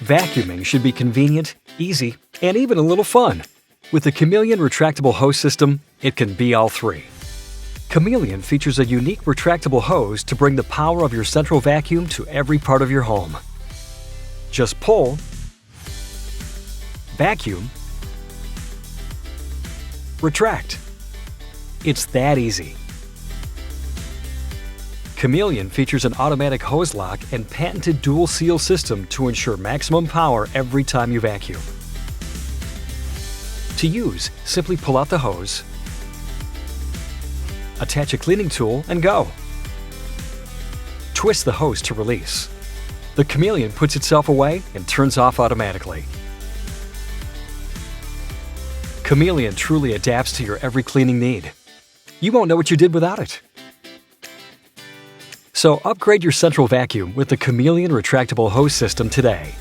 Vacuuming should be convenient, easy, and even a little fun. With the Chameleon Retractable Hose System, it can be all three. Chameleon features a unique retractable hose to bring the power of your central vacuum to every part of your home. Just pull, vacuum, retract. It's that easy. Chameleon features an automatic hose lock and patented dual seal system to ensure maximum power every time you vacuum. To use, simply pull out the hose, attach a cleaning tool, and go. Twist the hose to release. The Chameleon puts itself away and turns off automatically. Chameleon truly adapts to your every cleaning need. You won't know what you did without it. So upgrade your central vacuum with the Chameleon Retractable Hose System today.